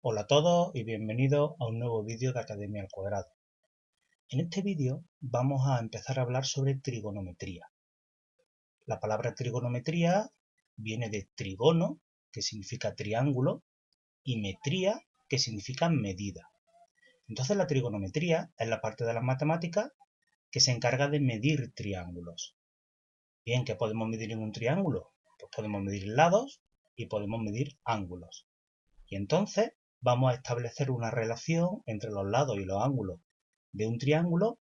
Hola a todos y bienvenidos a un nuevo vídeo de Academia al Cuadrado. En este vídeo vamos a empezar a hablar sobre trigonometría. La palabra trigonometría viene de trigono, que significa triángulo, y metría, que significa medida. Entonces la trigonometría es la parte de las matemáticas que se encarga de medir triángulos. Bien, ¿qué podemos medir en un triángulo? Pues podemos medir lados y podemos medir ángulos. Y entonces vamos a establecer una relación entre los lados y los ángulos de un triángulo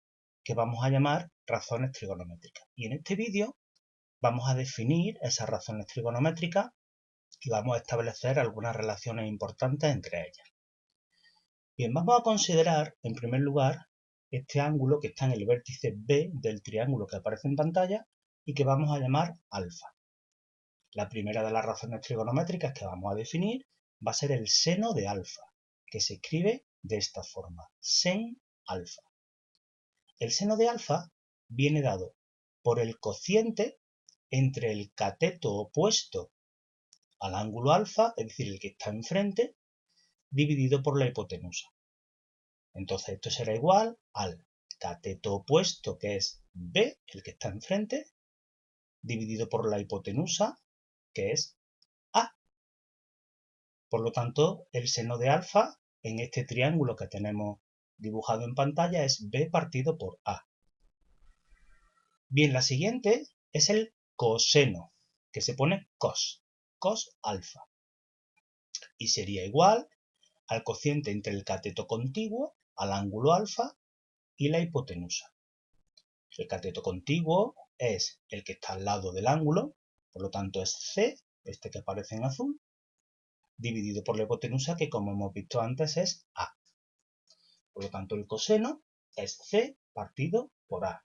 que vamos a llamar razones trigonométricas. Y en este vídeo vamos a definir esas razones trigonométricas y vamos a establecer algunas relaciones importantes entre ellas. Bien, vamos a considerar en primer lugar este ángulo que está en el vértice B del triángulo que aparece en pantalla y que vamos a llamar alfa. La primera de las razones trigonométricas que vamos a definir va a ser el seno de alfa, que se escribe de esta forma, sen alfa. El seno de alfa viene dado por el cociente entre el cateto opuesto al ángulo alfa, es decir, el que está enfrente, dividido por la hipotenusa. Entonces esto será igual al cateto opuesto, que es B, el que está enfrente, dividido por la hipotenusa, que es A. Por lo tanto, el seno de alfa en este triángulo que tenemos dibujado en pantalla es B partido por A. Bien, la siguiente es el coseno, que se pone cos alfa. Y sería igual al cociente entre el cateto contiguo, al ángulo alfa, y la hipotenusa. El cateto contiguo es el que está al lado del ángulo, por lo tanto es C, este que aparece en azul, dividido por la hipotenusa, que como hemos visto antes es A. Por lo tanto, el coseno es C partido por A.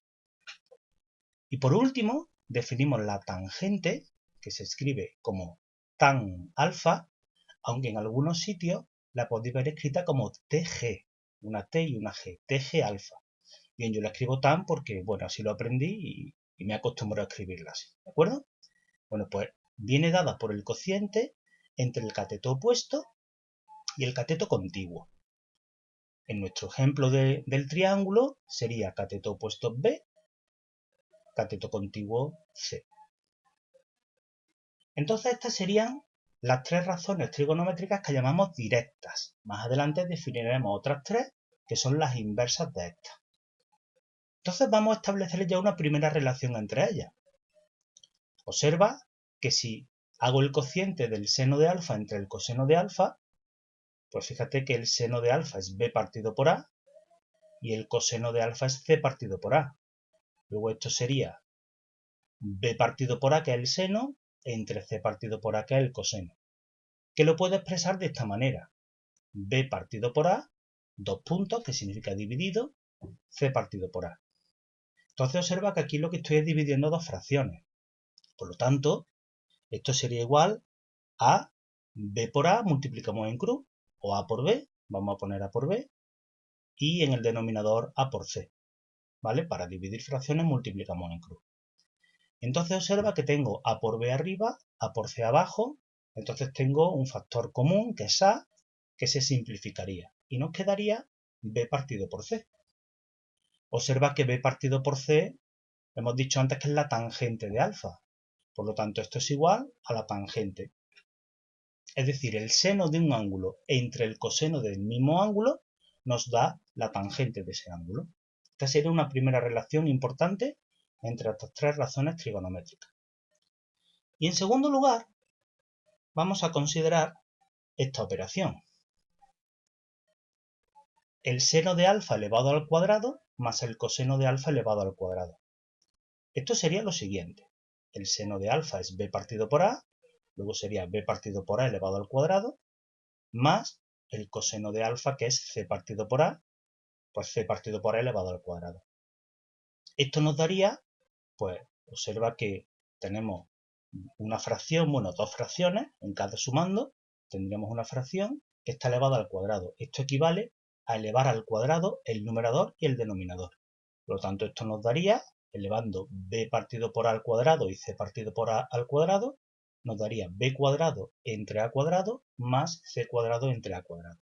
Y por último, definimos la tangente, que se escribe como tan alfa, aunque en algunos sitios la podéis ver escrita como TG, una T y una G, TG alfa. Bien, yo la escribo tan porque, bueno, así lo aprendí y me acostumbro a escribirla así, ¿de acuerdo? Bueno, pues viene dada por el cociente entre el cateto opuesto y el cateto contiguo. En nuestro ejemplo del triángulo sería cateto opuesto B, cateto contiguo C. Entonces estas serían las tres razones trigonométricas que llamamos directas. Más adelante definiremos otras tres que son las inversas de estas. Entonces vamos a establecer ya una primera relación entre ellas. Observa que si hago el cociente del seno de alfa entre el coseno de alfa, pues fíjate que el seno de alfa es B partido por A y el coseno de alfa es C partido por A. Luego esto sería B partido por A, que es el seno, entre C partido por A, que es el coseno. Que lo puedo expresar de esta manera. B partido por A, dos puntos, que significa dividido, C partido por A. Entonces observa que aquí lo que estoy es dividiendo dos fracciones. Por lo tanto, esto sería igual a B por A, multiplicamos en cruz, o A por B, vamos a poner A por B, y en el denominador A por C. ¿Vale? Para dividir fracciones multiplicamos en cruz. Entonces observa que tengo A por B arriba, A por C abajo, entonces tengo un factor común, que es A, que se simplificaría. Y nos quedaría B partido por C. Observa que B partido por C, hemos dicho antes que es la tangente de alfa. Por lo tanto, esto es igual a la tangente. Es decir, el seno de un ángulo entre el coseno del mismo ángulo nos da la tangente de ese ángulo. Esta sería una primera relación importante entre estas tres razones trigonométricas. Y en segundo lugar, vamos a considerar esta operación. El seno de alfa elevado al cuadrado más el coseno de alfa elevado al cuadrado. Esto sería lo siguiente. El seno de alfa es B partido por A, luego sería B partido por A elevado al cuadrado, más el coseno de alfa, que es C partido por A, pues C partido por A elevado al cuadrado. Esto nos daría, pues observa que tenemos una fracción, bueno, dos fracciones, en cada sumando, tendríamos una fracción que está elevada al cuadrado. Esto equivale a elevar al cuadrado el numerador y el denominador. Por lo tanto, esto nos daría, elevando B partido por A al cuadrado y C partido por A al cuadrado, nos daría b cuadrado entre a cuadrado más c cuadrado entre a cuadrado.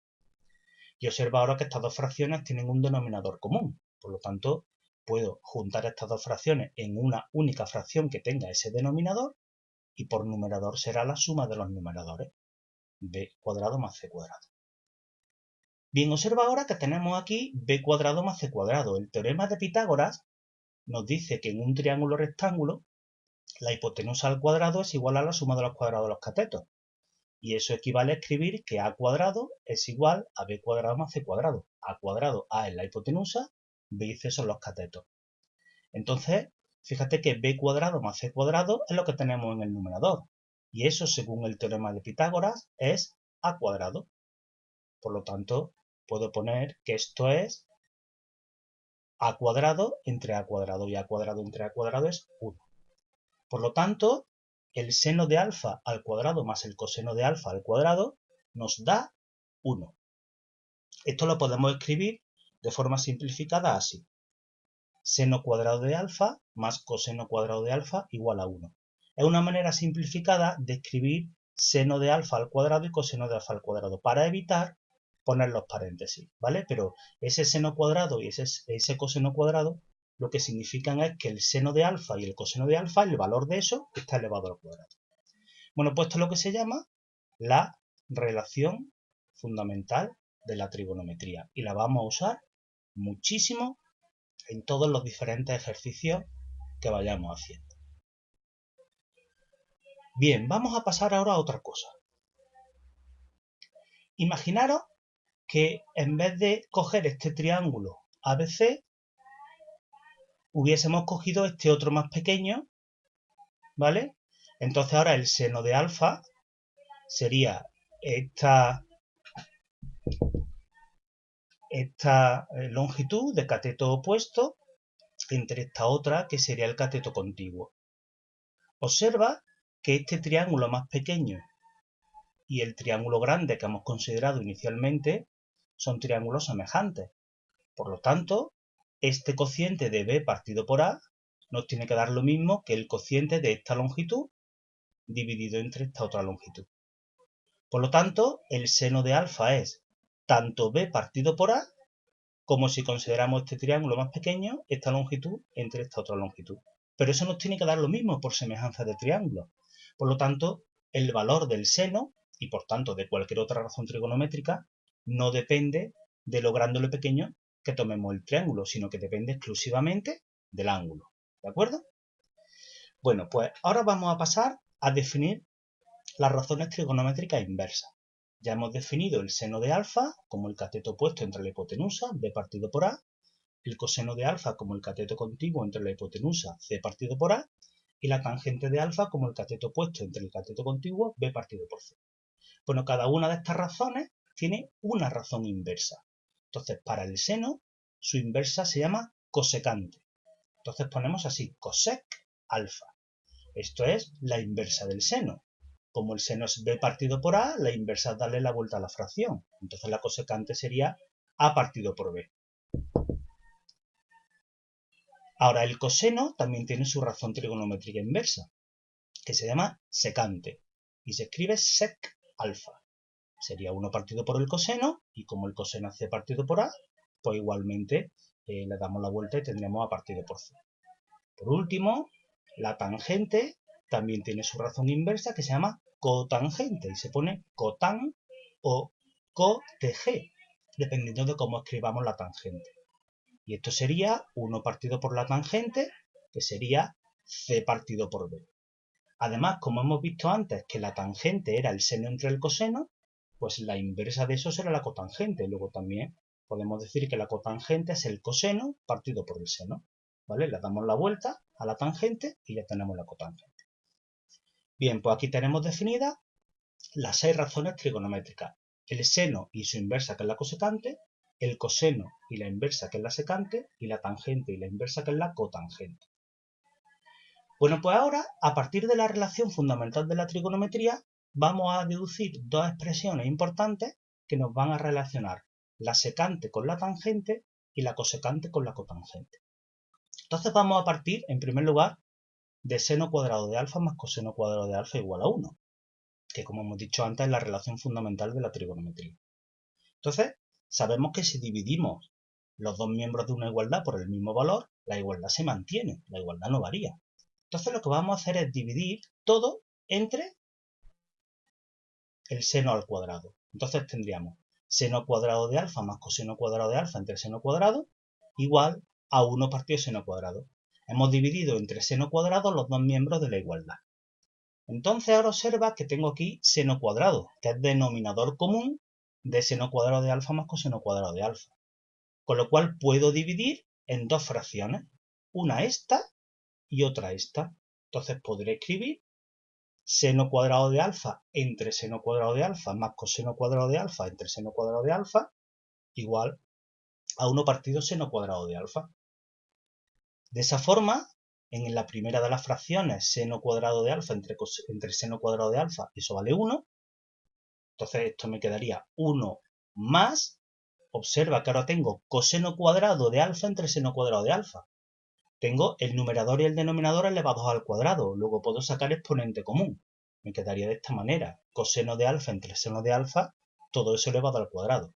Y observa ahora que estas dos fracciones tienen un denominador común, por lo tanto puedo juntar estas dos fracciones en una única fracción que tenga ese denominador y por numerador será la suma de los numeradores, b cuadrado más c cuadrado. Bien, observa ahora que tenemos aquí b cuadrado más c cuadrado. El teorema de Pitágoras nos dice que en un triángulo rectángulo la hipotenusa al cuadrado es igual a la suma de los cuadrados de los catetos. Y eso equivale a escribir que a cuadrado es igual a b cuadrado más c cuadrado. A cuadrado, a es la hipotenusa, b y c son los catetos. Entonces, fíjate que b cuadrado más c cuadrado es lo que tenemos en el numerador. Y eso, según el teorema de Pitágoras, es a cuadrado. Por lo tanto, puedo poner que esto es a cuadrado entre a cuadrado, y a cuadrado entre a cuadrado es 1. Por lo tanto, el seno de alfa al cuadrado más el coseno de alfa al cuadrado nos da 1. Esto lo podemos escribir de forma simplificada así. Seno cuadrado de alfa más coseno cuadrado de alfa igual a 1. Es una manera simplificada de escribir seno de alfa al cuadrado y coseno de alfa al cuadrado para evitar poner los paréntesis, ¿vale? Pero ese seno cuadrado y ese coseno cuadrado lo que significan es que el seno de alfa y el coseno de alfa, el valor de eso, está elevado al cuadrado. Bueno, pues esto es lo que se llama la relación fundamental de la trigonometría y la vamos a usar muchísimo en todos los diferentes ejercicios que vayamos haciendo. Bien, vamos a pasar ahora a otra cosa. Imaginaros que en vez de coger este triángulo ABC, hubiésemos cogido este otro más pequeño, ¿vale? Entonces ahora el seno de alfa sería esta longitud de cateto opuesto entre esta otra que sería el cateto contiguo. Observa que este triángulo más pequeño y el triángulo grande que hemos considerado inicialmente son triángulos semejantes. Por lo tanto, este cociente de b partido por a nos tiene que dar lo mismo que el cociente de esta longitud dividido entre esta otra longitud. Por lo tanto, el seno de alfa es tanto b partido por a como si consideramos este triángulo más pequeño, esta longitud entre esta otra longitud. Pero eso nos tiene que dar lo mismo por semejanza de triángulos. Por lo tanto, el valor del seno, y por tanto de cualquier otra razón trigonométrica, no depende de lo grande o lo pequeño que tomemos el triángulo, sino que depende exclusivamente del ángulo. ¿De acuerdo? Bueno, pues ahora vamos a pasar a definir las razones trigonométricas inversas. Ya hemos definido el seno de alfa como el cateto opuesto entre la hipotenusa, b partido por a, el coseno de alfa como el cateto contiguo entre la hipotenusa, c partido por a, y la tangente de alfa como el cateto opuesto entre el cateto contiguo, b partido por c. Bueno, cada una de estas razones tiene una razón inversa. Entonces, para el seno, su inversa se llama cosecante. Entonces ponemos así, cosec alfa. Esto es la inversa del seno. Como el seno es b partido por a, la inversa es darle la vuelta a la fracción. Entonces la cosecante sería a partido por b. Ahora el coseno también tiene su razón trigonométrica inversa, que se llama secante, y se escribe sec alfa. Sería 1 partido por el coseno, y como el coseno es c partido por a, pues igualmente le damos la vuelta y tendríamos a partido por c. Por último, la tangente también tiene su razón inversa que se llama cotangente y se pone cotan o cotg, dependiendo de cómo escribamos la tangente. Y esto sería 1 partido por la tangente, que sería c partido por b. Además, como hemos visto antes que la tangente era el seno entre el coseno, pues la inversa de eso será la cotangente. Luego también podemos decir que la cotangente es el coseno partido por el seno. ¿Vale? Le damos la vuelta a la tangente y ya tenemos la cotangente. Bien, pues aquí tenemos definidas las 6 razones trigonométricas. El seno y su inversa, que es la cosecante, el coseno y la inversa, que es la secante, y la tangente y la inversa, que es la cotangente. Bueno, pues ahora, a partir de la relación fundamental de la trigonometría, vamos a deducir dos expresiones importantes que nos van a relacionar la secante con la tangente y la cosecante con la cotangente. Entonces vamos a partir, en primer lugar, de seno cuadrado de alfa más coseno cuadrado de alfa igual a 1, que como hemos dicho antes es la relación fundamental de la trigonometría. Entonces, sabemos que si dividimos los dos miembros de una igualdad por el mismo valor, la igualdad se mantiene, la igualdad no varía. Entonces lo que vamos a hacer es dividir todo entre el seno al cuadrado. Entonces tendríamos seno cuadrado de alfa más coseno cuadrado de alfa entre seno cuadrado igual a 1 partido seno cuadrado. Hemos dividido entre seno cuadrado los dos miembros de la igualdad. Entonces ahora observa que tengo aquí seno cuadrado, que es denominador común de seno cuadrado de alfa más coseno cuadrado de alfa. Con lo cual puedo dividir en dos fracciones, una esta y otra esta. Entonces podré escribir seno cuadrado de alfa entre seno cuadrado de alfa más coseno cuadrado de alfa entre seno cuadrado de alfa igual a 1 partido seno cuadrado de alfa. De esa forma, en la primera de las fracciones, seno cuadrado de alfa entre seno cuadrado de alfa, eso vale 1. Entonces esto me quedaría 1 más, observa que ahora tengo coseno cuadrado de alfa entre seno cuadrado de alfa. Tengo el numerador y el denominador elevados al cuadrado, luego puedo sacar exponente común. Me quedaría de esta manera, coseno de alfa entre seno de alfa, todo eso elevado al cuadrado.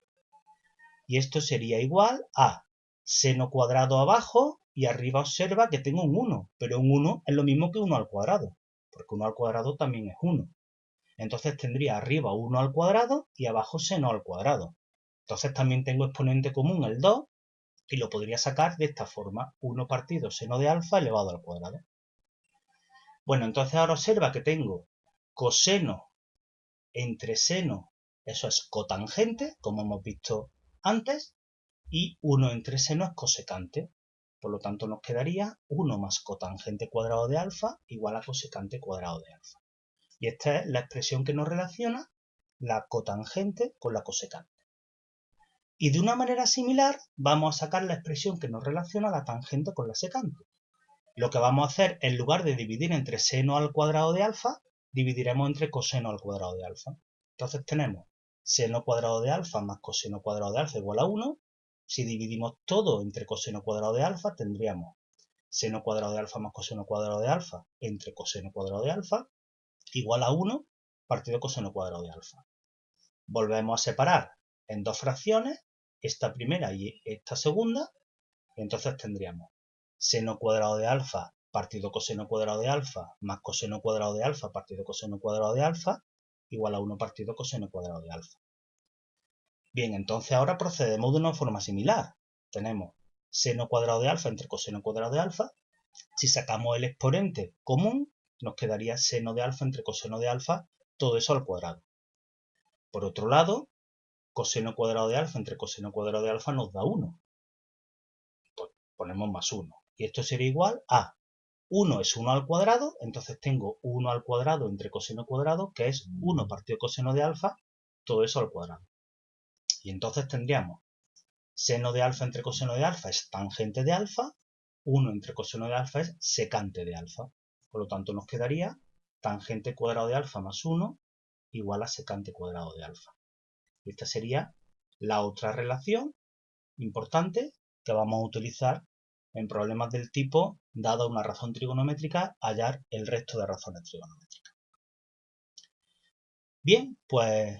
Y esto sería igual a seno cuadrado abajo y arriba observa que tengo un 1, pero un 1 es lo mismo que 1 al cuadrado, porque 1 al cuadrado también es 1. Entonces tendría arriba 1 al cuadrado y abajo seno al cuadrado. Entonces también tengo exponente común el 2 y lo podría sacar de esta forma, 1 partido seno de alfa elevado al cuadrado. Bueno, entonces ahora observa que tengo coseno entre seno, eso es cotangente, como hemos visto antes, y 1 entre seno es cosecante. Por lo tanto nos quedaría 1 más cotangente cuadrado de alfa igual a cosecante cuadrado de alfa. Y esta es la expresión que nos relaciona la cotangente con la cosecante. Y de una manera similar vamos a sacar la expresión que nos relaciona la tangente con la secante. Lo que vamos a hacer, en lugar de dividir entre seno al cuadrado de alfa, dividiremos entre coseno al cuadrado de alfa. Entonces tenemos seno cuadrado de alfa más coseno cuadrado de alfa igual a 1. Si dividimos todo entre coseno cuadrado de alfa, tendríamos seno cuadrado de alfa más coseno cuadrado de alfa entre coseno cuadrado de alfa igual a 1 partido coseno cuadrado de alfa. Volvemos a separar en dos fracciones, esta primera y esta segunda, y entonces tendríamos seno cuadrado de alfa partido coseno cuadrado de alfa más coseno cuadrado de alfa partido coseno cuadrado de alfa igual a 1 partido coseno cuadrado de alfa. Bien, entonces ahora procedemos de una forma similar. Tenemos seno cuadrado de alfa entre coseno cuadrado de alfa. Si sacamos el exponente común, nos quedaría seno de alfa entre coseno de alfa, todo eso al cuadrado. Por otro lado, coseno cuadrado de alfa entre coseno cuadrado de alfa nos da 1. Pues ponemos más 1. Y esto sería igual a 1 es 1 al cuadrado, entonces tengo 1 al cuadrado entre coseno cuadrado, que es 1 partido coseno de alfa, todo eso al cuadrado. Y entonces tendríamos seno de alfa entre coseno de alfa es tangente de alfa, 1 entre coseno de alfa es secante de alfa. Por lo tanto nos quedaría tangente cuadrado de alfa más 1 igual a secante cuadrado de alfa. Y esta sería la otra relación importante que vamos a utilizar en problemas del tipo, dada una razón trigonométrica, hallar el resto de razones trigonométricas. Bien, pues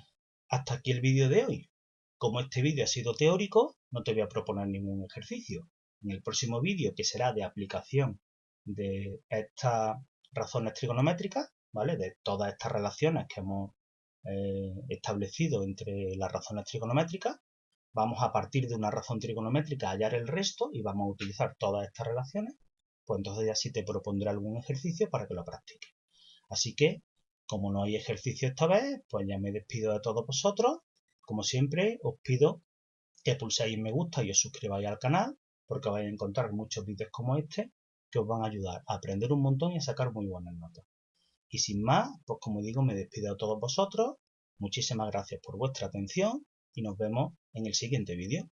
hasta aquí el vídeo de hoy. Como este vídeo ha sido teórico, no te voy a proponer ningún ejercicio. En el próximo vídeo, que será de aplicación de estas razones trigonométricas, ¿vale? De todas estas relaciones que hemos establecido entre las razones trigonométricas, vamos a partir de una razón trigonométrica a hallar el resto y vamos a utilizar todas estas relaciones, pues entonces ya sí te propondré algún ejercicio para que lo practiques. Así que, como no hay ejercicio esta vez, pues ya me despido de todos vosotros. Como siempre, os pido que pulséis me gusta y os suscribáis al canal, porque vais a encontrar muchos vídeos como este que os van a ayudar a aprender un montón y a sacar muy buenas notas. Y sin más, pues como digo, me despido de todos vosotros. Muchísimas gracias por vuestra atención y nos vemos en el siguiente vídeo.